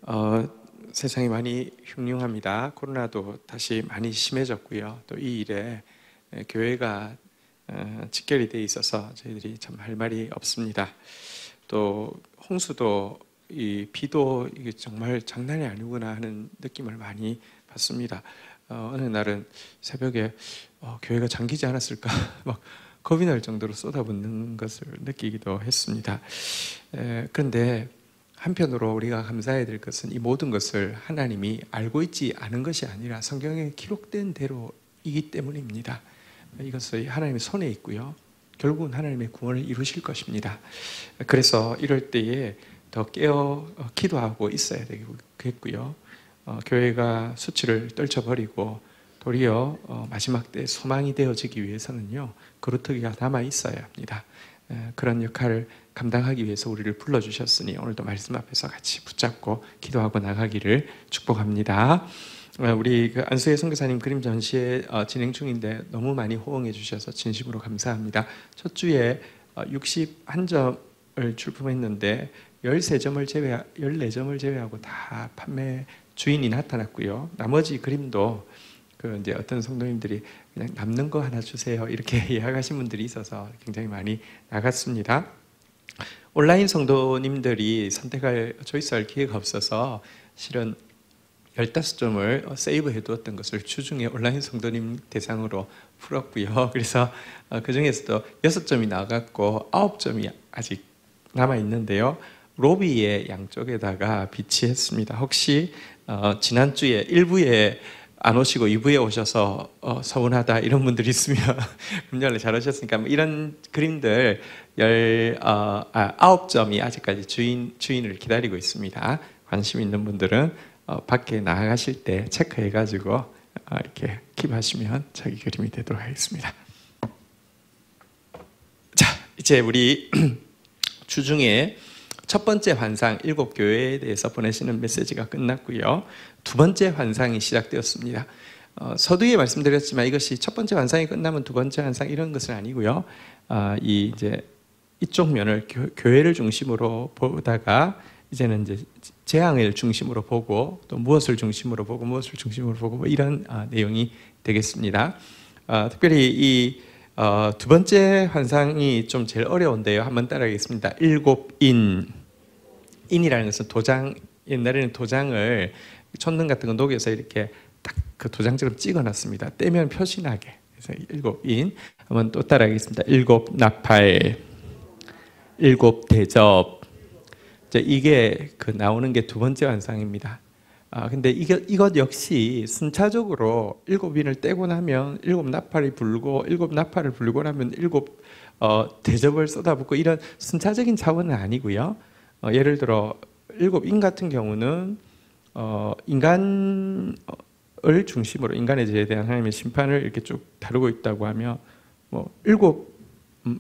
어, 세상이 많이 흉흉합니다. 코로나도 다시 많이 심해졌고요. 또 이 일에 교회가 직결이 돼 있어서 저희들이 참 할 말이 없습니다. 또 홍수도 이 비도 이게 정말 장난이 아니구나 하는 느낌을 많이 받습니다. 어느 날은 새벽에 교회가 잠기지 않았을까 막 겁이 날 정도로 쏟아붓는 것을 느끼기도 했습니다. 그런데 한편으로 우리가 감사해야 될 것은 이 모든 것을 하나님이 알고 있지 않은 것이 아니라 성경에 기록된 대로이기 때문입니다. 이것이 하나님의 손에 있고요. 결국은 하나님의 구원을 이루실 것입니다. 그래서 이럴 때에 더 깨어 기도하고 있어야 되겠고요. 교회가 수치를 떨쳐버리고 도리어 마지막 때 소망이 되어지기 위해서는요, 거루터기가 남아 있어야 합니다. 그런 역할을 감당하기 위해서 우리를 불러주셨으니 오늘도 말씀 앞에서 같이 붙잡고 기도하고 나가기를 축복합니다. 우리 안수혜 선교사님 그림 전시회 진행 중인데 너무 많이 호응해 주셔서 진심으로 감사합니다. 첫 주에 61점을 출품했는데 14점을 제외하고 다 판매 주인이 나타났고요. 나머지 그림도 이제 어떤 성도님들이 그냥 남는 거 하나 주세요 이렇게 예약하신 분들이 있어서 굉장히 많이 나갔습니다. 온라인 성도님들이 초이스할 기회가 없어서 실은 15점을 세이브해 두었던 것을 주중에 온라인 성도님 대상으로 풀었고요. 그래서 그 중에서도 6점이 나갔고 9점이 아직 남아있는데요. 로비의 양쪽에다가 비치했습니다. 혹시 지난주에 1부에 안 오시고 2부에 오셔서 서운하다 이런 분들이 있으면 금년에 잘 오셨으니까 이런 그림들 9점이 아직까지 주인을 기다리고 있습니다. 관심 있는 분들은 밖에 나가실 때 체크해가지고 이렇게 킵하시면 자기 그림이 되도록 하겠습니다. 자, 이제 우리 주중에 첫 번째 환상 7교회에 대해서 보내시는 메시지가 끝났고요. 두 번째 환상이 시작되었습니다. 서두에 말씀드렸지만 이것이 첫 번째 환상이 끝나면 두 번째 환상 이런 것은 아니고요. 이쪽 면을 교회를 중심으로 보다가 이제는 이제 재앙을 중심으로 보고 또 무엇을 중심으로 보고 뭐 이런 내용이 되겠습니다. 특별히 이 두 번째 환상이 좀 제일 어려운데요. 한번 따라하겠습니다. 7인. 인이라는 것은 도장, 옛날에는 도장을 촛능 같은 거 녹여서 이렇게 딱 그 도장처럼 찍어놨습니다. 떼면 표시나게. 그래서 7인. 한번 또 따라하겠습니다. 7 나팔, 7 대접. 이게 나오는 게 두 번째 환상입니다. 근데 이것 역시 순차적으로 7인을 떼고 나면 7 나팔이 불고 7 나팔을 불고 나면 7 대접을 쏟아붓고 이런 순차적인 차원은 아니고요. 예를 들어 7인 같은 경우는 인간을 중심으로 인간에 대한 하나님의 심판을 이렇게 쭉 다루고 있다고 하며 7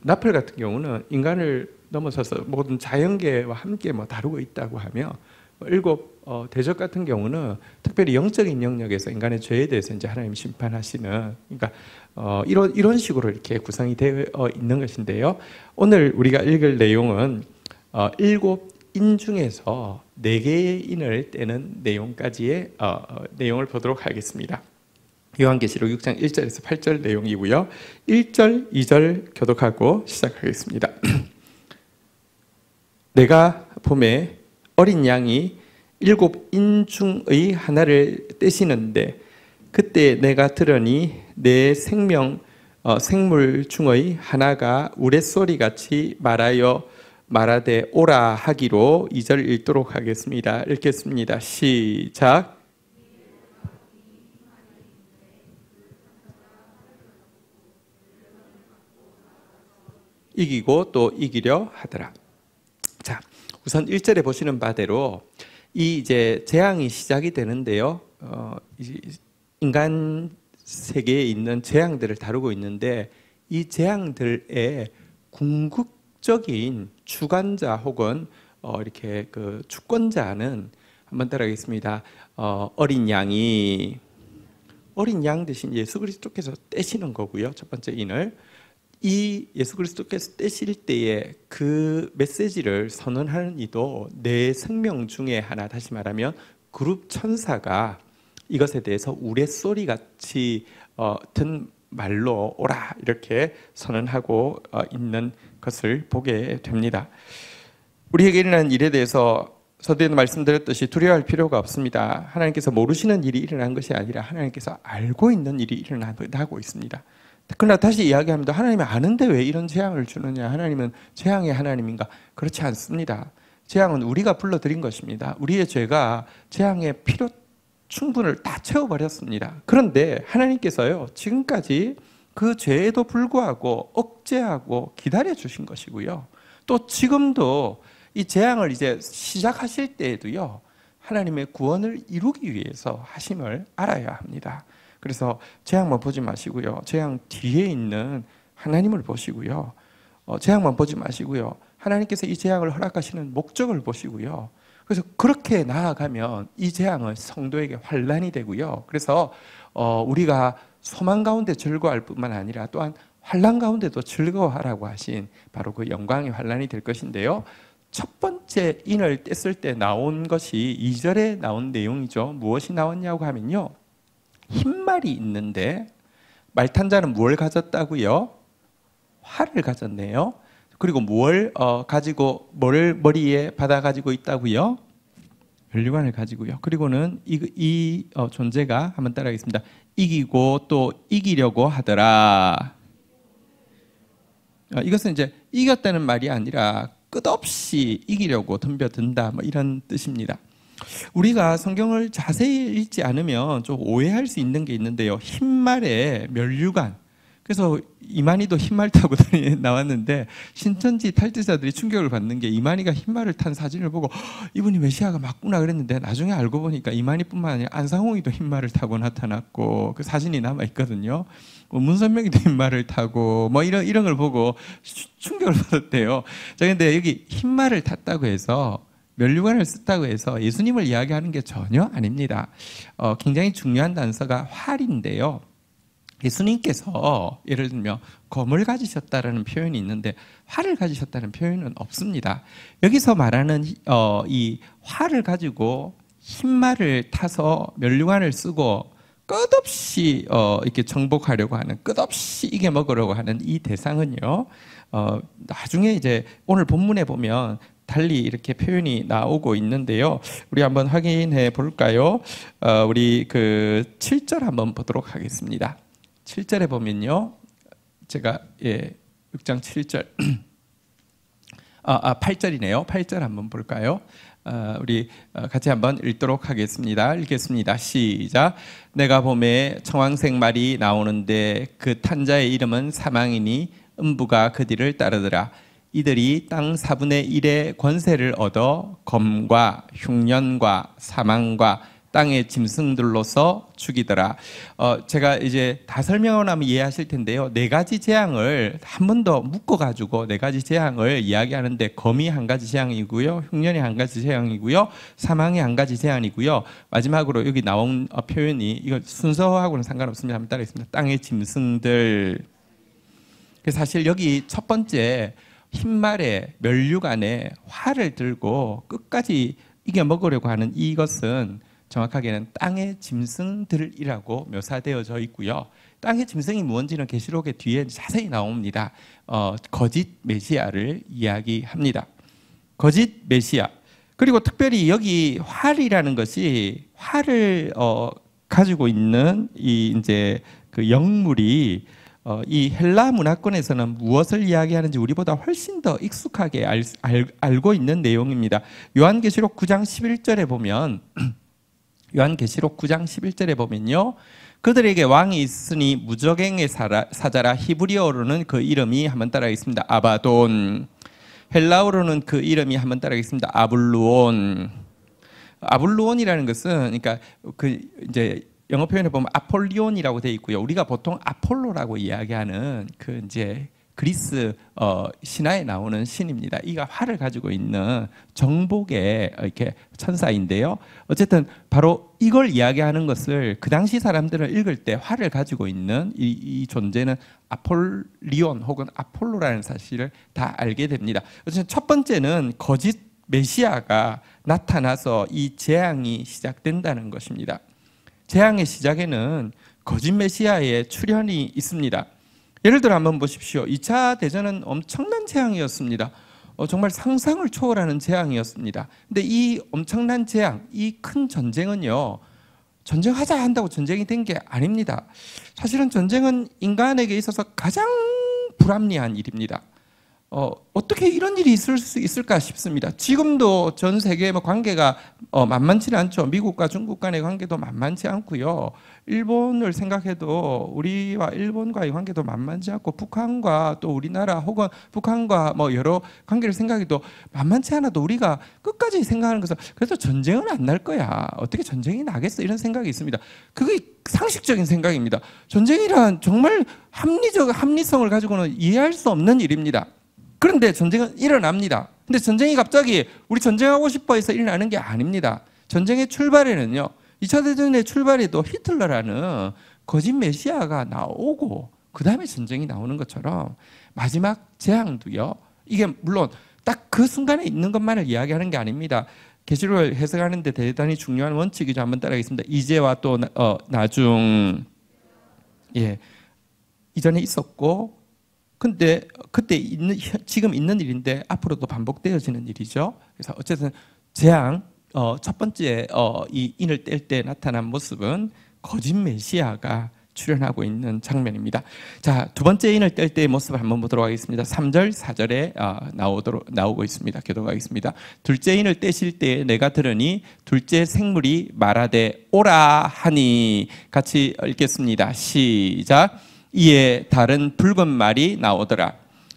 나팔 같은 경우는 인간을 넘어서서 모든 자연계와 함께 다루고 있다고 하며 7 대접 같은 경우는 특별히 영적인 영역에서 인간의 죄에 대해서 이제 하나님 심판하시는, 그러니까 이런 식으로 이렇게 구성이 되어 있는 것인데요. 오늘 우리가 읽을 내용은 7인 중에서 4개의 인을 떼는 내용까지의 내용을 보도록 하겠습니다. 요한계시록 6장 1절에서 8절 내용이고요. 1절, 2절 교독하고 시작하겠습니다. 내가 봄에 어린 양이 7인 중의 하나를 떼시는데 그때 내가 들으니 내 생물 중의 하나가 우레소리같이 말하되 오라 하기로 2절 읽도록 하겠습니다. 읽겠습니다. 시작. 이기고 또 이기려 하더라. 자, 우선 1절에 보시는 바대로 이제 재앙이 시작이 되는데요. 인간 세계에 있는 재앙들을 다루고 있는데 이 재앙들의 궁극적인 주관자 혹은 이렇게 주권자는 한번 따라하겠습니다. 어린 양 대신 예수 그리스도께서 떼시는 거고요. 첫 번째 인을 이 예수 그리스도께서 떼실 때에 그 메시지를 선언하는 이도 내 생명 중에 하나, 다시 말하면 그룹 천사가 이것에 대해서 우레소리 같이 든 말로 오라 이렇게 선언하고 있는 것을 보게 됩니다. 우리에게 일어난 일에 대해서 서두에도 말씀드렸듯이 두려워할 필요가 없습니다. 하나님께서 모르시는 일이 일어난 것이 아니라 하나님께서 알고 있는 일이 일어나고 있습니다. 그러나 다시 이야기합니다. 하나님이 아는데 왜 이런 재앙을 주느냐? 하나님은 재앙의 하나님인가? 그렇지 않습니다. 재앙은 우리가 불러들인 것입니다. 우리의 죄가 재앙의 필요 충분을 다 채워버렸습니다. 그런데 하나님께서요, 지금까지 그 죄에도 불구하고 억제하고 기다려 주신 것이고요. 또 지금도 이 재앙을 이제 시작하실 때에도요, 하나님의 구원을 이루기 위해서 하심을 알아야 합니다. 그래서 재앙만 보지 마시고요, 재앙 뒤에 있는 하나님을 보시고요, 재앙만 보지 마시고요, 하나님께서 이 재앙을 허락하시는 목적을 보시고요. 그래서 그렇게 나아가면 이 재앙은 성도에게 환난이 되고요. 그래서 우리가 소망 가운데 즐거워할 뿐만 아니라 또한 환난 가운데도 즐거워하라고 하신 바로 그 영광의 환난이 될 것인데요. 첫 번째 인을 뗐을 때 나온 것이 2절에 나온 내용이죠. 무엇이 나왔냐고 하면요, 흰말이 있는데 말탄 자는 무엇을 가졌다고요? 활을 가졌네요. 그리고 뭘 가지고, 뭘 머리에 받아 가지고 있다고요? 면류관을 가지고요. 그리고는 이 존재가 한번 따라하겠습니다. 이기고 또 이기려고 하더라. 이것은 이제 이겼다는 말이 아니라 끝없이 이기려고 덤벼든다, 뭐 이런 뜻입니다. 우리가 성경을 자세히 읽지 않으면 좀 오해할 수 있는 게 있는데요. 흰말에 면류관. 그래서 이만희도 흰말 타고 나왔는데 신천지 탈퇴자들이 충격을 받는 게, 이만희가 흰말을 탄 사진을 보고 이분이 메시아가 맞구나 그랬는데 나중에 알고 보니까 이만희뿐만 아니라 안상홍이도 흰말을 타고 나타났고 그 사진이 남아 있거든요. 문선명이도 흰말을 타고 뭐 이런 걸 보고 충격을 받았대요. 자, 근데 여기 흰말을 탔다고 해서, 면류관을 썼다고 해서 예수님을 이야기하는 게 전혀 아닙니다. 굉장히 중요한 단서가 활인데요. 예수님께서 예를 들면 검을 가지셨다라는 표현이 있는데 활을 가지셨다는 표현은 없습니다. 여기서 말하는 이 활을 가지고 흰말을 타서 면류관을 쓰고 끝없이 이렇게 정복하려고 하는, 끝없이 이겨 먹으려고 하는 이 대상은요, 나중에 이제 오늘 본문에 보면 달리 이렇게 표현이 나오고 있는데요. 우리 한번 확인해 볼까요? 우리 그 7절 한번 보도록 하겠습니다. 7절에 보면요, 제가 6장 7절 8절이네요. 8절 한번 볼까요? 우리 같이 한번 읽도록 하겠습니다. 읽겠습니다. 시작. 내가 봄에 청황색 말이 나오는데 그 탄자의 이름은 사망이니 음부가 그 뒤를 따르더라. 이들이 땅 4분의 1의 권세를 얻어 검과 흉년과 사망과 땅의 짐승들로서 죽이더라. 제가 이제 다 설명하고 나면 이해하실 텐데요. 네 가지 재앙을 한 번 더 묶어가지고 네 가지 재앙을 이야기하는데, 검이 한 가지 재앙이고요, 흉년이 한 가지 재앙이고요, 사망이 한 가지 재앙이고요, 마지막으로 여기 나온 표현이, 이거 순서하고는 상관없습니다. 한번 따라하겠습니다. 땅의 짐승들. 사실 여기 첫 번째 흰말에 면류관에 활을 들고 끝까지 이겨 먹으려고 하는 이것은 정확하게는 땅의 짐승들이라고 묘사되어져 있고요. 땅의 짐승이 무엇인지는 계시록의 뒤에 자세히 나옵니다. 거짓 메시아를 이야기합니다. 거짓 메시아. 그리고 특별히 여기 활이라는 것이, 활을 가지고 있는 이 이제 그 영물이 이 헬라 문화권에서는 무엇을 이야기하는지 우리보다 훨씬 더 익숙하게 알고 있는 내용입니다. 요한계시록 9장 11절에 보면 요한계시록 9장 11절에 보면요, 그들에게 왕이 있으니 무적행의 사자라. 히브리어로는 그 이름이, 한번 따라하겠습니다, 아바돈. 헬라어로는 그 이름이, 한번 따라하겠습니다, 아블루온. 아블루온이라는 것은, 그러니까 그 이제 영어 표현에 보면 아폴리온이라고 되어 있고요. 우리가 보통 아폴로라고 이야기하는 그 이제 그리스 신화에 나오는 신입니다. 이가 활을 가지고 있는 정복의 이렇게 천사인데요. 어쨌든 바로 이걸 이야기하는 것을 그 당시 사람들을 읽을 때 활을 가지고 있는 이 존재는 아폴리온 혹은 아폴로라는 사실을 다 알게 됩니다. 어쨌든 첫 번째는 거짓 메시아가 나타나서 이 재앙이 시작된다는 것입니다. 재앙의 시작에는 거짓 메시아의 출현이 있습니다. 예를 들어 한번 보십시오. 2차 대전은 엄청난 재앙이었습니다. 정말 상상을 초월하는 재앙이었습니다. 근데 이 엄청난 재앙, 이 큰 전쟁은요, 전쟁하자 한다고 전쟁이 된 게 아닙니다. 사실은 전쟁은 인간에게 있어서 가장 불합리한 일입니다. 어떻게 이런 일이 있을 수 있을까 싶습니다. 지금도 전 세계의 관계가 만만치는 않죠. 미국과 중국 간의 관계도 만만치 않고요. 일본을 생각해도 우리와 일본과의 관계도 만만치 않고, 북한과 또 우리나라 혹은 북한과 여러 관계를 생각해도 만만치 않아도 우리가 끝까지 생각하는 것은 그래서 전쟁은 안 날 거야. 어떻게 전쟁이 나겠어? 이런 생각이 있습니다. 그게 상식적인 생각입니다. 전쟁이란 정말 합리성을 가지고는 이해할 수 없는 일입니다. 그런데 전쟁은 일어납니다. 근데 전쟁이 갑자기 우리 전쟁하고 싶어 해서 일어나는 게 아닙니다. 전쟁의 출발에는요, 2차 대전의 출발에도 히틀러라는 거짓 메시아가 나오고 그 다음에 전쟁이 나오는 것처럼 마지막 재앙도요, 이게 물론 딱 그 순간에 있는 것만을 이야기하는 게 아닙니다. 계시록을 해석하는데 대단히 중요한 원칙이죠. 한번 따라하겠습니다. 이제와 또 나중, 이전에 있었고, 근데 그때 지금 있는 일인데 앞으로도 반복되어지는 일이죠. 그래서 어쨌든 재앙, 첫 번째 이 인을 뗄 때 나타난 모습은 거짓 메시아가 출현하고 있는 장면입니다. 자, 두 번째 인을 뗄 때의 모습을 한번 보도록 하겠습니다. 3절, 4절에 나오고 있습니다. 교독하겠습니다. 둘째 인을 떼실 때 내가 들으니 둘째 생물이 말하되 오라 하니, 같이 읽겠습니다. 시작. 이에 다른 붉은 말이 나오더라.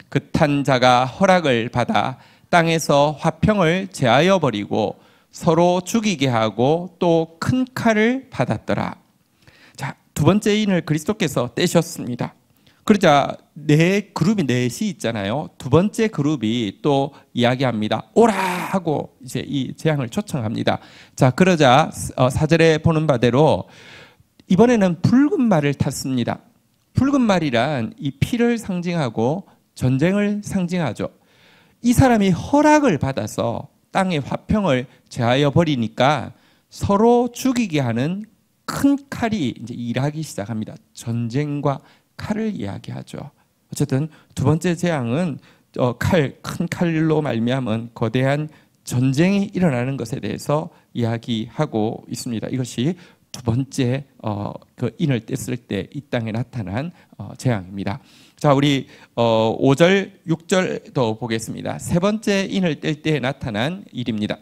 그 탄 자가 허락을 받아 땅에서 화평을 제하여 버리고 서로 죽이게 하고 또 큰 칼을 받았더라. 자, 두 번째 인을 그리스도께서 떼셨습니다. 그러자 그룹이 넷이 있잖아요. 두 번째 그룹이 또 이야기합니다. 오라 하고 이제 이 재앙을 초청합니다. 자, 그러자 4절에 보는 바대로 이번에는 붉은 말을 탔습니다. 붉은 말이란 이 피를 상징하고 전쟁을 상징하죠. 이 사람이 허락을 받아서 땅의 화평을 제하여 버리니까 서로 죽이게 하는 큰 칼이 이제 일하기 시작합니다. 전쟁과 칼을 이야기하죠. 어쨌든 두 번째 재앙은 큰 칼로 말미암은 거대한 전쟁이 일어나는 것에 대해서 이야기하고 있습니다. 이것이 두 번째 그 인을 뗐을 때 이 땅에 나타난 재앙입니다. 자, 우리 5절, 6절도 보겠습니다. 세 번째 인을 뗄 때 나타난 일입니다.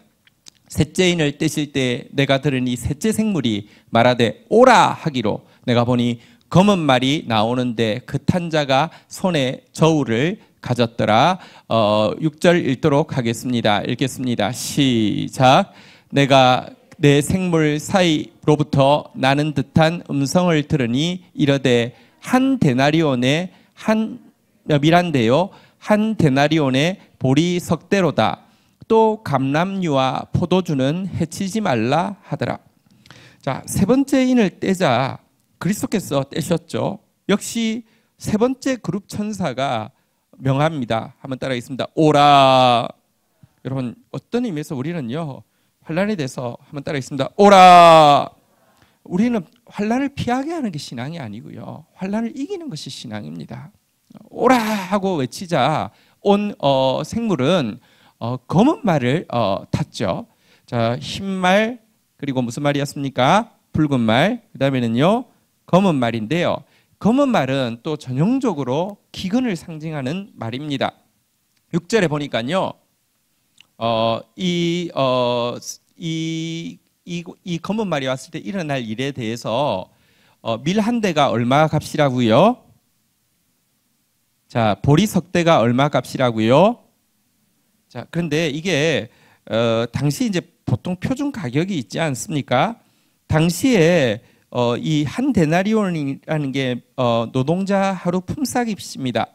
셋째 인을 떼실 때 내가 들으니 셋째 생물이 말하되 오라 하기로 내가 보니 검은 말이 나오는데 그 탄 자가 손에 저울을 가졌더라. 6절 읽도록 하겠습니다. 읽겠습니다. 시작. 내가 내 생물 사이로부터 나는 듯한 음성을 들으니 이르되 한 데나리온에 한 멸한데요, 한 데나리온에 보리 석대로다. 또 감람류와 포도주는 해치지 말라 하더라. 자, 세 번째 인을 떼자 그리스도께서 떼셨죠. 역시 세 번째 그룹 천사가 명합니다. 한번 따라하겠습니다. 오라. 여러분, 어떤 의미에서 우리는요, 환란에 대해서 한번 따라하겠습니다. 오라. 우리는 환란을 피하게 하는 게 신앙이 아니고요, 환란을 이기는 것이 신앙입니다. 오라 하고 외치자 온 생물은 검은 말을 탔죠. 자, 흰 말, 그리고 무슨 말이었습니까? 붉은 말, 그 다음에는요 검은 말인데요, 검은 말은 또 전형적으로 기근을 상징하는 말입니다. 6절에 보니까요, 이 검은 말이 왔을 때 일어날 일에 대해서 밀 한 대가 얼마 값이라고요? 자, 보리 석대가 얼마 값이라고요? 자, 그런데 이게 당시 이제 보통 표준 가격이 있지 않습니까? 당시에 이 한 데나리온이라는 게 노동자 하루 품삯입니다.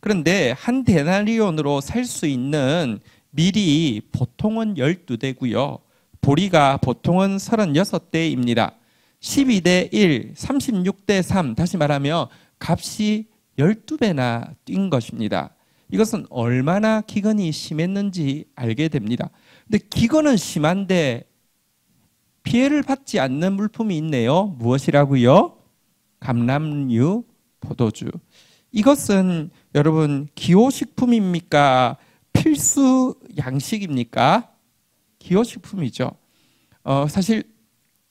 그런데 한 데나리온으로 살 수 있는 밀이 보통은 12대고요. 보리가 보통은 36대입니다. 12대 1, 36대 3, 다시 말하면 값이 12배나 뛴 것입니다. 이것은 얼마나 기근이 심했는지 알게 됩니다. 근데 기근은 심한데 피해를 받지 않는 물품이 있네요. 무엇이라고요? 감람류, 포도주. 이것은 여러분 기호식품입니까? 필수 양식입니까? 기호식품이죠. 사실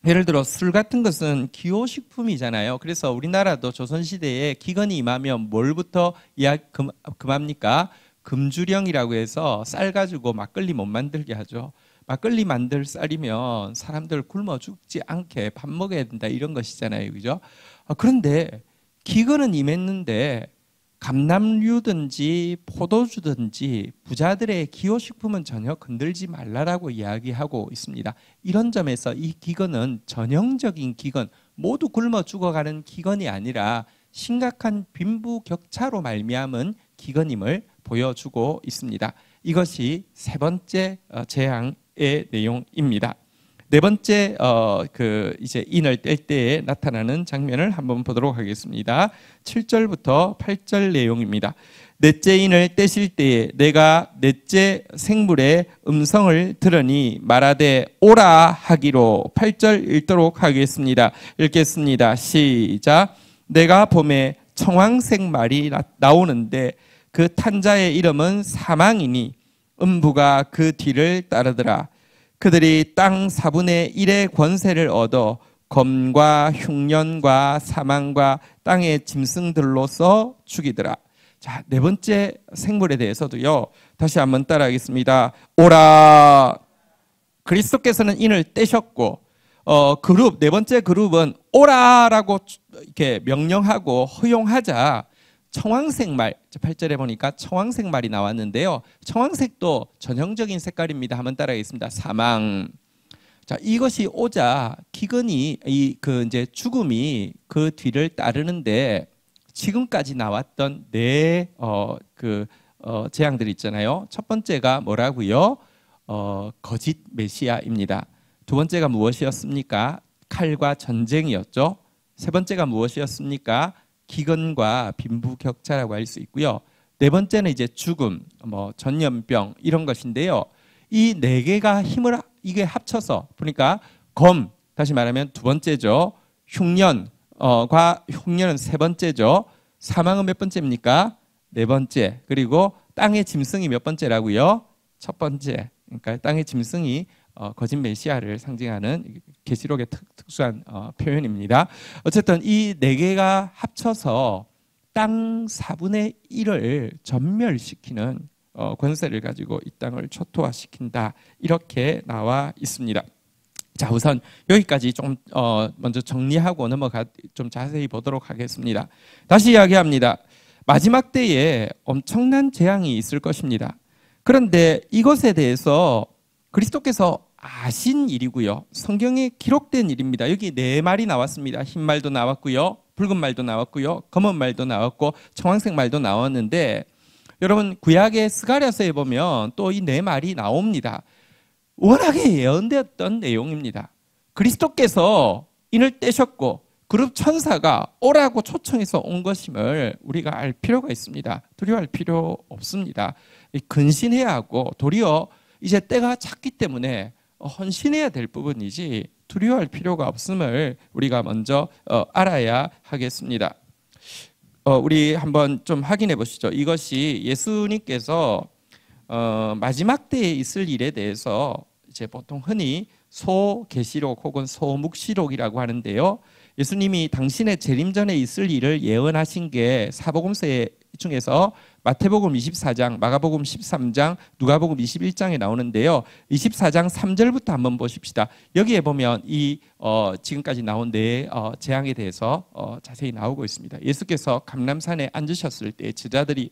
예를 들어 술 같은 것은 기호식품이잖아요. 그래서 우리나라도 조선시대에 기근이 임하면 뭘부터 금합니까? 금주령이라고 해서 쌀 가지고 막걸리 못 만들게 하죠. 막걸리 만들 쌀이면 사람들 굶어 죽지 않게 밥 먹어야 된다 이런 것이잖아요. 그죠? 그런데 기근은 임했는데 감람류든지 포도주든지 부자들의 기호식품은 전혀 건들지 말라라고 이야기하고 있습니다. 이런 점에서 이 기근은 전형적인 기근, 모두 굶어 죽어가는 기근이 아니라 심각한 빈부격차로 말미암은 기근임을 보여주고 있습니다. 이것이 세 번째 재앙의 내용입니다. 네 번째 이제 인을 뗄 때에 나타나는 장면을 한번 보도록 하겠습니다. 7절부터 8절 내용입니다. 넷째 인을 떼실 때에 내가 넷째 생물의 음성을 들으니 말하되 오라 하기로 8절 읽도록 하겠습니다. 읽겠습니다. 시작. 내가 봄에 청황색 말이 나오는데 그 탄자의 이름은 사망이니 음부가 그 뒤를 따르더라. 그들이 땅 4분의 1의 권세를 얻어 검과 흉년과 사망과 땅의 짐승들로서 죽이더라. 자, 네 번째 생물에 대해서도요. 다시 한번 따라하겠습니다. 오라. 그리스도께서는 인을 떼셨고 네 번째 그룹은 오라라고 이렇게 명령하고 허용하자 청황색 말, 8절에 보니까 청황색 말이 나왔는데요. 청황색도 전형적인 색깔입니다. 한번 따라하겠습니다. 사망. 자, 이것이 오자 기근이 이제 죽음이 그 뒤를 따르는데 지금까지 나왔던 네 재앙들 있잖아요. 첫 번째가 뭐라고요? 거짓 메시아입니다. 두 번째가 무엇이었습니까? 칼과 전쟁이었죠. 세 번째가 무엇이었습니까? 기근과 빈부격차라고 할 수 있고요. 네 번째는 이제 죽음, 전염병 이런 것인데요. 이 네 개가 힘을 이게 합쳐서 보니까 다시 말하면 두 번째죠. 흉년은 세 번째죠. 사망은 몇 번째입니까? 네 번째. 그리고 땅의 짐승이 몇 번째라고요? 첫 번째. 그러니까 땅의 짐승이 거짓 메시아를 상징하는 계시록의 특수한 표현입니다. 어쨌든 이 네 개가 합쳐서 땅 4분의 1을 전멸시키는 권세를 가지고 이 땅을 초토화시킨다. 이렇게 나와 있습니다. 자, 우선 여기까지 좀 먼저 정리하고 좀 자세히 보도록 하겠습니다. 다시 이야기합니다. 마지막 때에 엄청난 재앙이 있을 것입니다. 그런데 이것에 대해서 그리스도께서 아신 일이고요. 성경에 기록된 일입니다. 여기 네 말이 나왔습니다. 흰 말도 나왔고요. 붉은 말도 나왔고요. 검은 말도 나왔고 청황색 말도 나왔는데 여러분 구약의 스가랴서에 보면 또 이 네 말이 나옵니다. 워낙에 예언되었던 내용입니다. 그리스도께서 인을 떼셨고 그룹 천사가 오라고 초청해서 온 것임을 우리가 알 필요가 있습니다. 두려워할 필요 없습니다. 근신해야 하고 도리어 이제 때가 찼기 때문에 헌신해야 될 부분이지 두려워할 필요가 없음을 우리가 먼저 알아야 하겠습니다. 우리 한번 좀 확인해 보시죠. 이것이 예수님께서 마지막 때에 있을 일에 대해서 이제 보통 흔히 소계시록 혹은 소묵시록이라고 하는데요. 예수님이 당신의 재림 전에 있을 일을 예언하신 게 사복음서 중에서 마태복음 24장, 마가복음 13장, 누가복음 21장에 나오는데요. 24장 3절부터 한번 보십시다. 여기에 보면 이 지금까지 나온 네 재앙에 대해서 자세히 나오고 있습니다. 예수께서 감람산에 앉으셨을 때 제자들이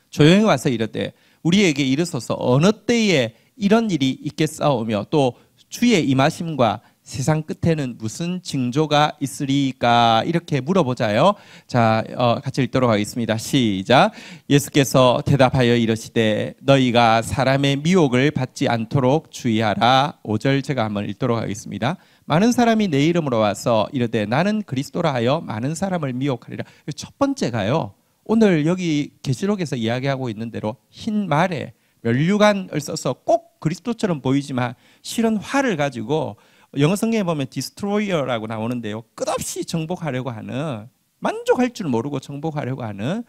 조용히 와서 이르되 우리에게 이르소서 어느 때에 이런 일이 있겠사오며 또 주의 임하심과 세상 끝에는 무슨 징조가 있으리까? 이렇게 물어보자요. 자, 같이 읽도록 하겠습니다. 시작. 예수께서 대답하여 이르시되 너희가 사람의 미혹을 받지 않도록 주의하라. 5절 제가 한번 읽도록 하겠습니다. 많은 사람이 내 이름으로 와서 이르되 나는 그리스도라 하여 많은 사람을 미혹하리라. 첫 번째가요. 오늘 여기 계시록에서 이야기하고 있는 대로 흰 말에 면류관을 써서 꼭 그리스도처럼 보이지만 실은 활을 가지고 영어 성경에 보면 디스트로이어라고 나오는데요. 끝없이 정복하려고 하는, 만족할 줄 모르고 정복하려고 하는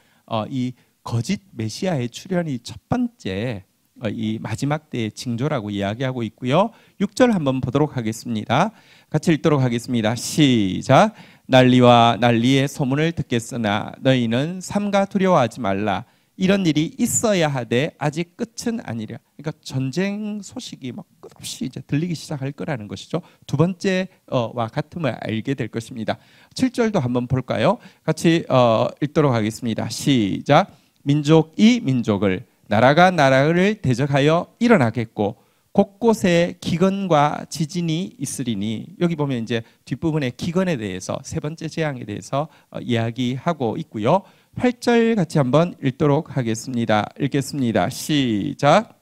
이 거짓 메시아의 출현이 첫 번째 이 마지막 때의 징조라고 이야기하고 있고요. 6절 한번 보도록 하겠습니다. 같이 읽도록 하겠습니다. 시작. 난리와 난리의 소문을 듣겠으나 너희는 삼가 두려워하지 말라. 이런 일이 있어야 하되 아직 끝은 아니랴. 그러니까 전쟁 소식이 막 끝없이 이제 들리기 시작할 거라는 것이죠. 두 번째와 같음을 알게 될 것입니다. 7절도 한번 볼까요? 같이 읽도록 하겠습니다. 시작. 민족이 민족을, 나라가 나라를 대적하여 일어나겠고 곳곳에 기근과 지진이 있으리니, 여기 보면 이제 뒷부분에 기근에 대해서, 세 번째 재앙에 대해서 이야기하고 있고요. 8절 같이 한번 읽도록 하겠습니다. 읽겠습니다. 시작.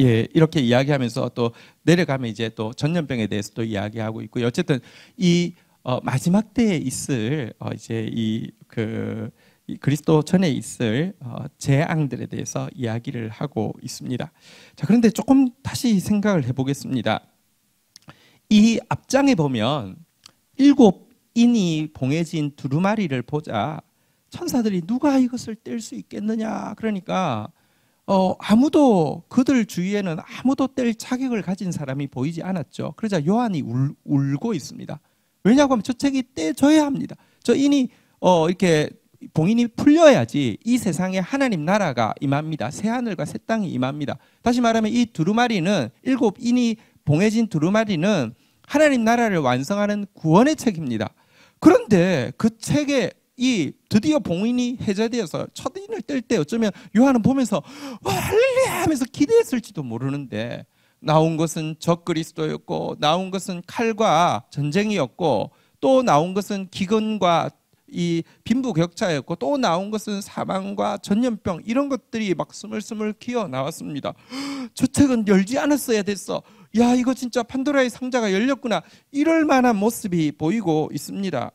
예, 이렇게 이야기하면서 또 내려가면 이제 또 전염병에 대해서 또 이야기하고 있고요. 어쨌든 이 마지막 때에 있을 이제 이 그리스도 전에 있을 재앙들에 대해서 이야기를 하고 있습니다. 자, 그런데 조금 다시 생각을 해보겠습니다. 이 앞장에 보면 7인이 봉해진 두루마리를 보자 천사들이 누가 이것을 뗄 수 있겠느냐, 그러니까 아무도, 그들 주위에는 아무도 뗄 자격을 가진 사람이 보이지 않았죠. 그러자 요한이 울고 있습니다. 왜냐고 하면 저 책이 떼져야 합니다. 저 인이 이렇게 봉인이 풀려야지 이 세상에 하나님 나라가 임합니다. 새 하늘과 새 땅이 임합니다. 다시 말하면 이 두루마리는, 7인이 봉해진 두루마리는 하나님 나라를 완성하는 구원의 책입니다. 그런데 그 책에 이 드디어 봉인이 해제되어서 첫 인을 뗄 때 어쩌면 요한은 보면서 와, 할렐루야 하면서 기대했을지도 모르는데, 나온 것은 적그리스도였고, 나온 것은 칼과 전쟁이었고, 또 나온 것은 기근과 이 빈부격차였고, 또 나온 것은 사망과 전염병, 이런 것들이 막 스물스물 기어 나왔습니다. 저 책은 열지 않았어야 됐어. 야, 이거 진짜 판도라의 상자가 열렸구나. 이럴 만한 모습이 보이고 있습니다.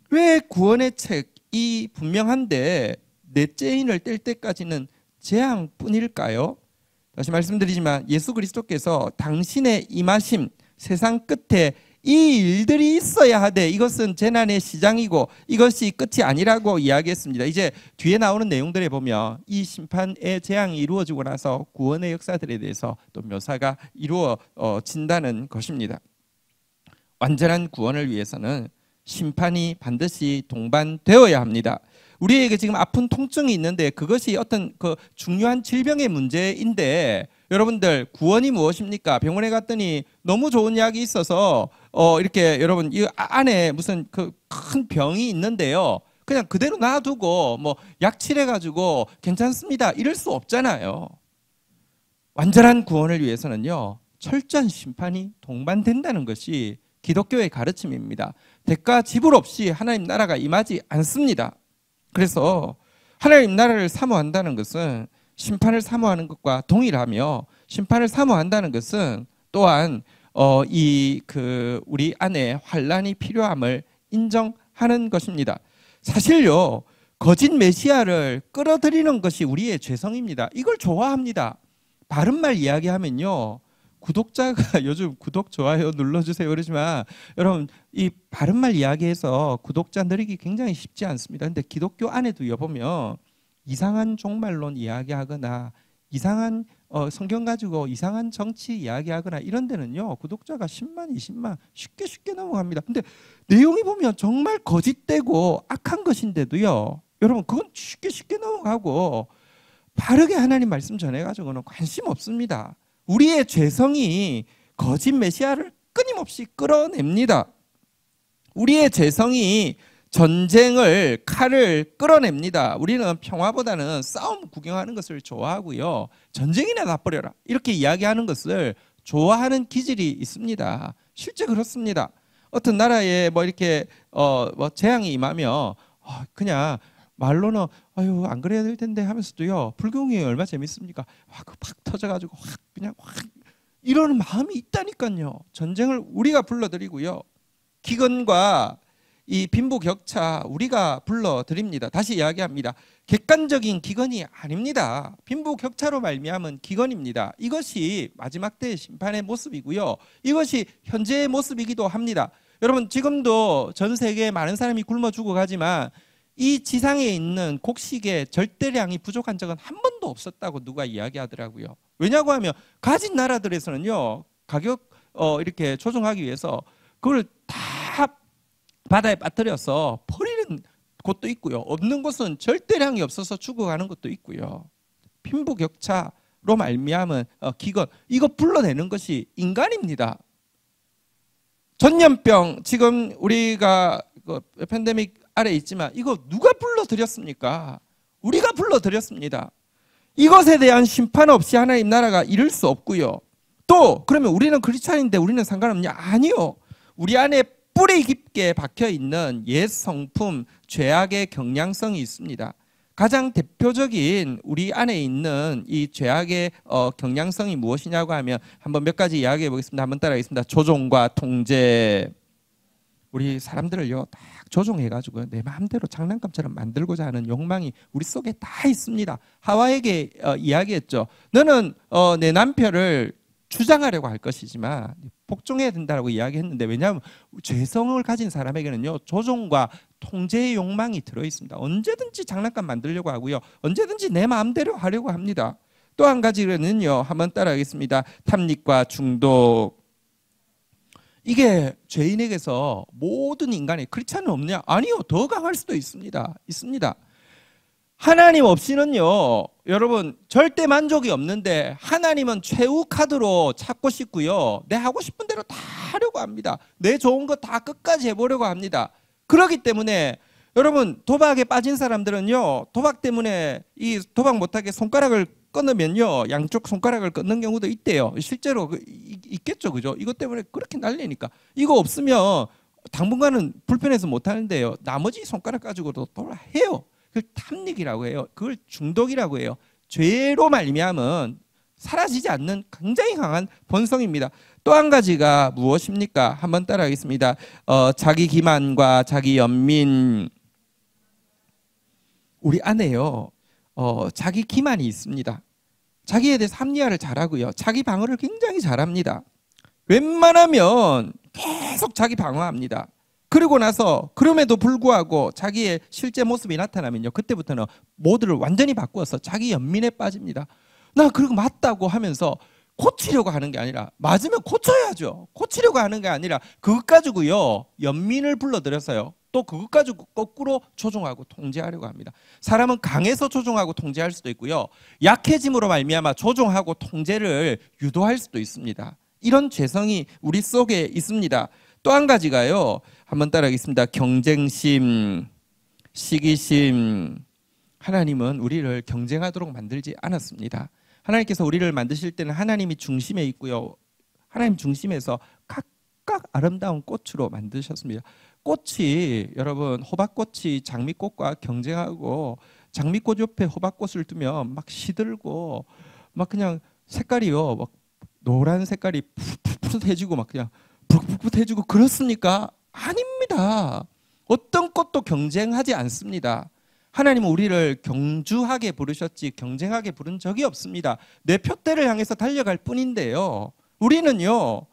왜 구원의 책이 분명한데 넷째 인을 뗄 때까지는 재앙뿐일까요? 다시 말씀드리지만 예수 그리스도께서 당신의 임하심, 세상 끝에 이 일들이 있어야 하되 이것은 재난의 시장이고 이것이 끝이 아니라고 이야기했습니다. 이제 뒤에 나오는 내용들에 보면 이 심판의 재앙이 이루어지고 나서 구원의 역사들에 대해서 또 묘사가 이루어진다는 것입니다. 완전한 구원을 위해서는 심판이 반드시 동반되어야 합니다. 우리에게 지금 아픈 통증이 있는데 그것이 어떤 그 중요한 질병의 문제인데, 여러분들 구원이 무엇입니까? 병원에 갔더니 너무 좋은 약이 있어서 이렇게 여러분 이 안에 무슨 그 큰 병이 있는데요, 그냥 그대로 놔두고 뭐 약 칠해가지고 괜찮습니다 이럴 수 없잖아요. 완전한 구원을 위해서는요 철저한 심판이 동반된다는 것이 기독교의 가르침입니다. 대가 지불 없이 하나님 나라가 임하지 않습니다. 그래서 하나님 나라를 사모한다는 것은 심판을 사모하는 것과 동일하며, 심판을 사모한다는 것은 또한 우리 안에 환난이 필요함을 인정하는 것입니다. 사실요 거짓 메시아를 끌어들이는 것이 우리의 죄성입니다. 이걸 좋아합니다. 바른 말 이야기하면요 구독자가 요즘 구독 좋아요 눌러주세요 그러지만, 여러분 이 바른 말 이야기해서 구독자 늘리기 굉장히 쉽지 않습니다. 근데 기독교 안에도 보면 이상한 종말론 이야기하거나 이상한 성경 가지고 이상한 정치 이야기하거나 이런 데는요 구독자가 10만 20만 쉽게 넘어갑니다. 근데 내용이 보면 정말 거짓되고 악한 것인데도요 여러분 그건 쉽게 넘어가고, 바르게 하나님 말씀 전해가지고는 관심 없습니다. 우리의 죄성이 거짓 메시아를 끊임없이 끌어냅니다. 우리의 죄성이 전쟁을, 칼을 끌어냅니다. 우리는 평화보다는 싸움 구경하는 것을 좋아하고요 전쟁이나 나버려라 이렇게 이야기하는 것을 좋아하는 기질이 있습니다. 실제 그렇습니다. 어떤 나라에 뭐 이렇게 뭐 재앙이 임하면 그냥 말로는 아유 안 그래야 될 텐데 하면서도요, 불경이 얼마나 재밌습니까? 확 터져가지고 확 그냥 확 이러는 마음이 있다니까요. 전쟁을 우리가 불러드리고요, 기근과 이 빈부격차 우리가 불러드립니다. 다시 이야기합니다. 객관적인 기근이 아닙니다. 빈부격차로 말미암은 기근입니다. 이것이 마지막 때의 심판의 모습이고요, 이것이 현재의 모습이기도 합니다. 여러분, 지금도 전 세계에 많은 사람이 굶어 죽어가지만 이 지상에 있는 곡식의 절대량이 부족한 적은 한 번도 없었다고 누가 이야기하더라고요. 왜냐고 하면 가진 나라들에서는요, 가격 이렇게 조정하기 위해서 그걸 다 바다에 빠뜨려서 버리는 곳도 있고요, 없는 곳은 절대량이 없어서 죽어가는 것도 있고요. 빈부격차로 말미암은 기근, 이거 불러내는 것이 인간입니다. 전염병, 지금 우리가 팬데믹 아래 있지만 이거 누가 불러들였습니까? 우리가 불러들였습니다. 이것에 대한 심판 없이 하나님 나라가 이룰 수 없고요. 또 그러면 우리는 크리스찬인데 우리는 상관없냐? 아니요. 우리 안에 뿌리 깊게 박혀있는 옛 성품, 죄악의 경향성이 있습니다. 가장 대표적인 우리 안에 있는 이 죄악의 경향성이 무엇이냐고 하면 한번 몇 가지 이야기해 보겠습니다. 한번 따라하겠습니다. 조종과 통제. 우리 사람들을요 딱 조종해가지고 내 마음대로 장난감처럼 만들고자 하는 욕망이 우리 속에 다 있습니다. 하와에게 이야기했죠. 너는 내 남편을 주장하려고 할 것이지만 복종해야 된다고 이야기했는데, 왜냐하면 죄성을 가진 사람에게는요 조종과 통제의 욕망이 들어있습니다. 언제든지 장난감 만들려고 하고요, 언제든지 내 마음대로 하려고 합니다. 또 한 가지는요, 한번 따라하겠습니다. 탐닉과 중독. 이게 죄인에게서 모든 인간의, 크리스찬은 없냐? 아니요, 더 강할 수도 있습니다. 하나님 없이는요, 여러분 절대 만족이 없는데 하나님은 최후 카드로 찾고 싶고요, 내 하고 싶은 대로 다 하려고 합니다. 내 좋은 거 다 끝까지 해보려고 합니다. 그렇기 때문에 여러분, 도박에 빠진 사람들은요, 도박 때문에 이 도박 못하게 손가락을 끊으면요, 양쪽 손가락을 끊는 경우도 있대요. 실제로 있겠죠, 그죠? 이것 때문에 그렇게 난리니까. 이거 없으면 당분간은 불편해서 못 하는데요, 나머지 손가락 가지고도 또 해요. 그걸 탐닉이라고 해요. 그걸 중독이라고 해요. 죄로 말미암은 사라지지 않는 굉장히 강한 본성입니다. 또 한 가지가 무엇입니까? 한번 따라하겠습니다. 자기 기만과 자기 연민. 우리 안에요, 자기 기만이 있습니다. 자기에 대해서 합리화를 잘하고요, 자기 방어를 굉장히 잘합니다. 웬만하면 계속 자기 방어합니다. 그리고 나서 그럼에도 불구하고 자기의 실제 모습이 나타나면요, 그때부터는 모두를 완전히 바꾸어서 자기 연민에 빠집니다. 나 그거 맞다고 하면서 고치려고 하는 게 아니라, 맞으면 고쳐야죠. 고치려고 하는 게 아니라 그것 가지고요 연민을 불러들여서요 또 그것 가지고 거꾸로 조종하고 통제하려고 합니다. 사람은 강해서 조종하고 통제할 수도 있고요, 약해짐으로 말미암아 조종하고 통제를 유도할 수도 있습니다. 이런 죄성이 우리 속에 있습니다. 또 한 가지가요, 한번 따라하겠습니다. 경쟁심, 시기심. 하나님은 우리를 경쟁하도록 만들지 않았습니다. 하나님께서 우리를 만드실 때는 하나님이 중심에 있고요, 하나님 중심에서 각각 아름다운 꽃으로 만드셨습니다. 꽃이, 여러분, 호박꽃이 장미꽃과 경쟁하고 장미꽃 옆에 호박꽃을 두면 막 시들고 막 그냥 색깔이요, 막 노란 색깔이 푸릇푸릇해지고 막 그냥 푸릇푸릇해지고 그렇습니까? 아닙니다. 어떤 꽃도 경쟁하지 않습니다. 하나님은 우리를 경주하게 부르셨지 경쟁하게 부른 적이 없습니다. 내 표대를 향해서 달려갈 뿐인데요, 우리는요,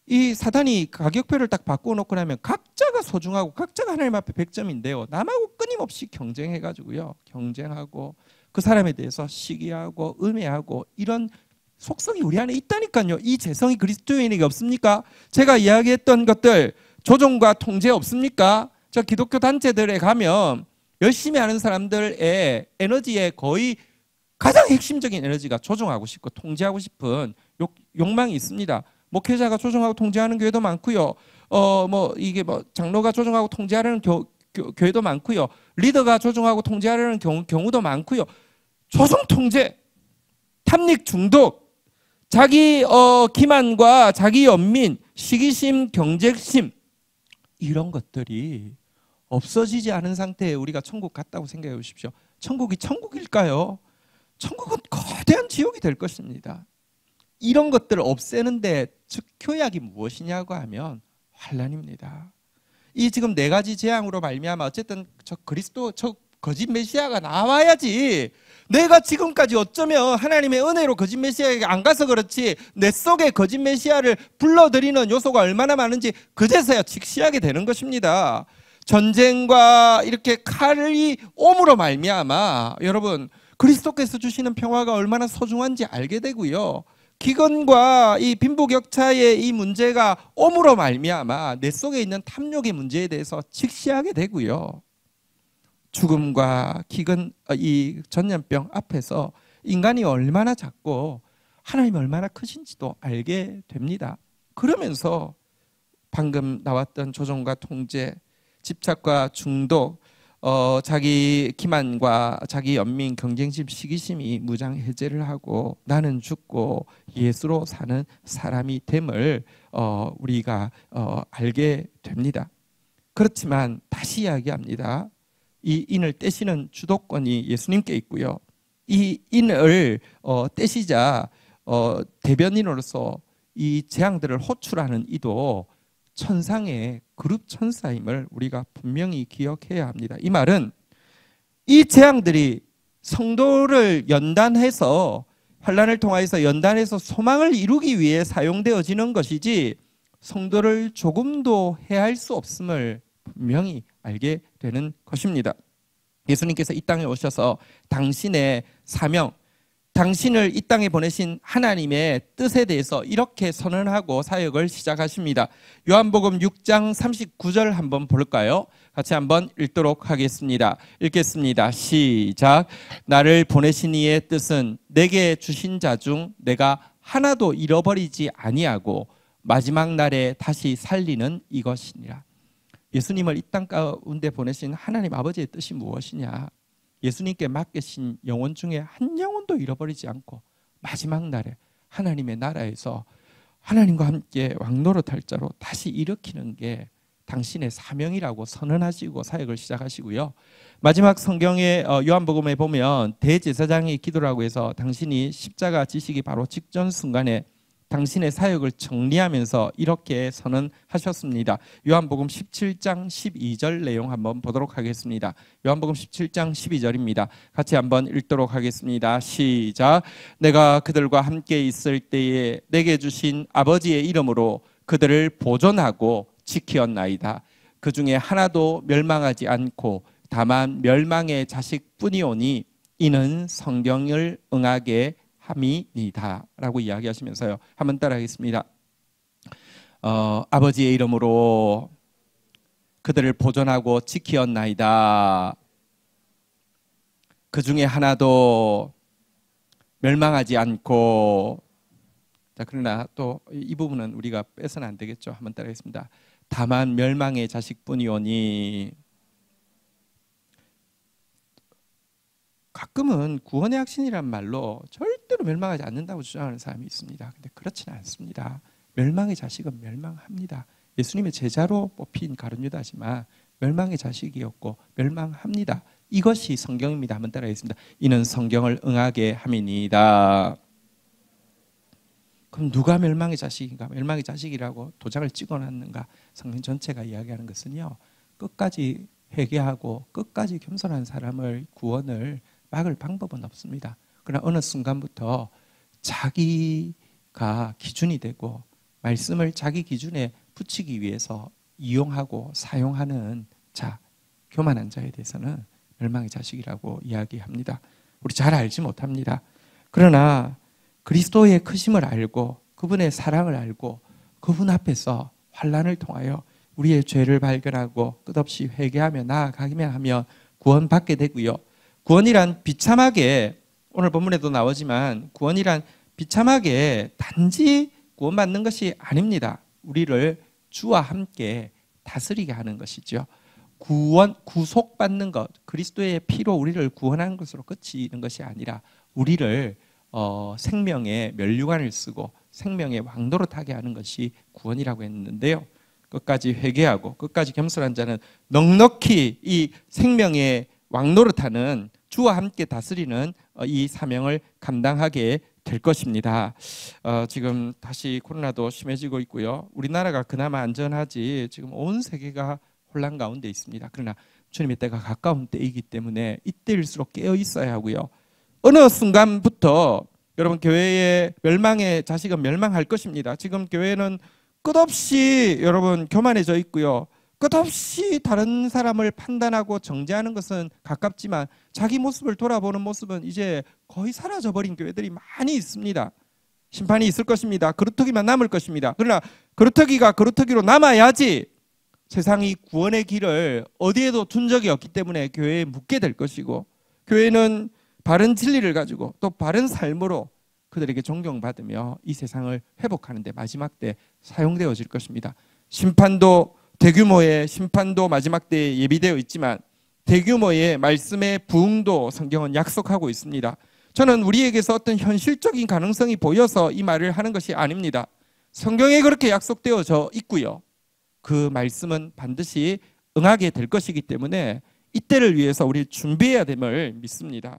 이 사단이 가격표를 딱 바꿔놓고 나면 각자가 소중하고 각자가 하나님 앞에 100점인데요, 남하고 끊임없이 경쟁해가지고요, 경쟁하고 그 사람에 대해서 시기하고 음해하고 이런 속성이 우리 안에 있다니까요. 이 재성이 그리스도인에게 없습니까? 제가 이야기했던 것들, 조종과 통제 없습니까? 저 기독교 단체들에 가면 열심히 하는 사람들의 에너지의 거의 가장 핵심적인 에너지가 조종하고 싶고 통제하고 싶은 욕망이 있습니다. 목회자가 조종하고 통제하는 교회도 많고요, 장로가 조종하고 통제하려는 교회도 많고요, 리더가 조종하고 통제하려는 경우도 많고요. 조종 통제, 탐닉 중독, 자기 기만과 자기 연민, 시기심, 경쟁심 이런 것들이 없어지지 않은 상태에 우리가 천국 갔다고 생각해 보십시오. 천국이 천국일까요? 천국은 거대한 지옥이 될 것입니다. 이런 것들을 없애는데 즉 교약이 무엇이냐고 하면 환난입니다. 이 지금 네 가지 재앙으로 말미암아 어쨌든 저 거짓 메시아가 나와야지. 내가 지금까지 어쩌면 하나님의 은혜로 거짓 메시아에게 안 가서 그렇지 내 속에 거짓 메시아를 불러들이는 요소가 얼마나 많은지 그제서야 직시하게 되는 것입니다. 전쟁과 이렇게 칼이 옴으로 말미암아 여러분 그리스도께서 주시는 평화가 얼마나 소중한지 알게 되고요. 기근과 이 빈부격차의 이 문제가 옴으로 말미암아 내 속에 있는 탐욕의 문제에 대해서 직시하게 되고요. 죽음과 기근, 이 전염병 앞에서 인간이 얼마나 작고 하나님이 얼마나 크신지도 알게 됩니다. 그러면서 방금 나왔던 조종과 통제, 집착과 중독, 자기 기만과 자기 연민, 경쟁심, 시기심이 무장해제를 하고 나는 죽고 예수로 사는 사람이 됨을 우리가 알게 됩니다. 그렇지만 다시 이야기합니다. 이 인을 떼시는 주도권이 예수님께 있고요. 이 인을 떼시자 대변인으로서 이 재앙들을 호출하는 이도 천상의 그룹 천사임을 우리가 분명히 기억해야 합니다. 이 말은 이 재앙들이 성도를 연단해서 환난을 통하여서 연단해서 소망을 이루기 위해 사용되어지는 것이지 성도를 조금도 해할 수 없음을 분명히 알게 되는 것입니다. 예수님께서 이 땅에 오셔서 당신의 사명, 당신을 이 땅에 보내신 하나님의 뜻에 대해서 이렇게 선언하고 사역을 시작하십니다. 요한복음 6장 39절 한번 볼까요? 같이 한번 읽도록 하겠습니다. 읽겠습니다. 시작. 나를 보내신 이의 뜻은 내게 주신 자 중 내가 하나도 잃어버리지 아니하고 마지막 날에 다시 살리는 이것이니라. 예수님을 이 땅 가운데 보내신 하나님 아버지의 뜻이 무엇이냐? 예수님께 맡기신 영혼 중에 한 영혼도 잃어버리지 않고 마지막 날에 하나님의 나라에서 하나님과 함께 왕노릇할 자로 다시 일으키는 게 당신의 사명이라고 선언하시고 사역을 시작하시고요. 마지막 성경의 요한복음에 보면 대제사장의 기도라고 해서 당신이 십자가 지시기 바로 직전 순간에 당신의 사역을 정리하면서 이렇게 선언하셨습니다. 요한복음 17장 12절 내용 한번 보도록 하겠습니다. 요한복음 17장 12절입니다. 같이 한번 읽도록 하겠습니다. 시작. 내가 그들과 함께 있을 때에 내게 주신 아버지의 이름으로 그들을 보존하고 지키었나이다. 그 중에 하나도 멸망하지 않고 다만 멸망의 자식뿐이오니 이는 성경을 응하게 함이니다 라고 이야기하시면서요. 한번 따라하겠습니다. 아버지의 이름으로 그들을 보존하고 지키었나이다. 그 중에 하나도 멸망하지 않고. 자, 그러나 또 이 부분은 우리가 빼서는 안 되겠죠. 한번 따라하겠습니다. 다만 멸망의 자식뿐이오니. 가끔은 구원의 확신이란 말로 절대로 멸망하지 않는다고 주장하는 사람이 있습니다. 근데 그렇지는 않습니다. 멸망의 자식은 멸망합니다. 예수님의 제자로 뽑힌 가룟 유다지만 멸망의 자식이었고 멸망합니다. 이것이 성경입니다. 한번 따라하겠습니다. 이는 성경을 응하게 함이니이다. 그럼 누가 멸망의 자식인가? 멸망의 자식이라고 도장을 찍어놨는가? 성경 전체가 이야기하는 것은요, 끝까지 회개하고 끝까지 겸손한 사람을 구원을 막을 방법은 없습니다. 그러나 어느 순간부터 자기가 기준이 되고 말씀을 자기 기준에 붙이기 위해서 이용하고 사용하는 자, 교만한 자에 대해서는 멸망의 자식이라고 이야기합니다. 우리 잘 알지 못합니다. 그러나 그리스도의 크심을 알고 그분의 사랑을 알고 그분 앞에서 환난을 통하여 우리의 죄를 발견하고 끝없이 회개하며 나아가기만 하면 구원받게 되고요. 구원이란 비참하게, 오늘 본문에도 나오지만 구원이란 비참하게 단지 구원받는 것이 아닙니다. 우리를 주와 함께 다스리게 하는 것이죠. 구속받는 것, 그리스도의 피로 우리를 구원하는 것으로 그치는 것이 아니라 우리를 생명의 면류관을 쓰고 생명의 왕노릇하게 하는 것이 구원이라고 했는데요. 끝까지 회개하고 끝까지 겸손한 자는 넉넉히 이 생명의 왕노릇하는 주와 함께 다스리는 이 사명을 감당하게 될 것입니다. 지금 다시 코로나도 심해지고 있고요. 우리나라가 그나마 안전하지 지금 온 세계가 혼란 가운데 있습니다. 그러나 주님의 때가 가까운 때이기 때문에 이때일수록 깨어 있어야 하고요. 어느 순간부터 여러분 교회의 멸망의 자식은 멸망할 것입니다. 지금 교회는 끝없이 여러분 교만해져 있고요. 끝없이 다른 사람을 판단하고 정죄하는 것은 가깝지만 자기 모습을 돌아보는 모습은 이제 거의 사라져버린 교회들이 많이 있습니다. 심판이 있을 것입니다. 그루터기만 남을 것입니다. 그러나 그루터기가 그루터기로 남아야지 세상이 구원의 길을 어디에도 둔 적이 없기 때문에 교회에 묻게 될 것이고, 교회는 바른 진리를 가지고 또 바른 삶으로 그들에게 존경받으며 이 세상을 회복하는 데 마지막 때 사용되어질 것입니다. 대규모의 심판도 마지막 때에 예비되어 있지만 대규모의 말씀의 부흥도 성경은 약속하고 있습니다. 저는 우리에게서 어떤 현실적인 가능성이 보여서 이 말을 하는 것이 아닙니다. 성경에 그렇게 약속되어져 있고요. 그 말씀은 반드시 응하게 될 것이기 때문에 이때를 위해서 우리 준비해야 됨을 믿습니다.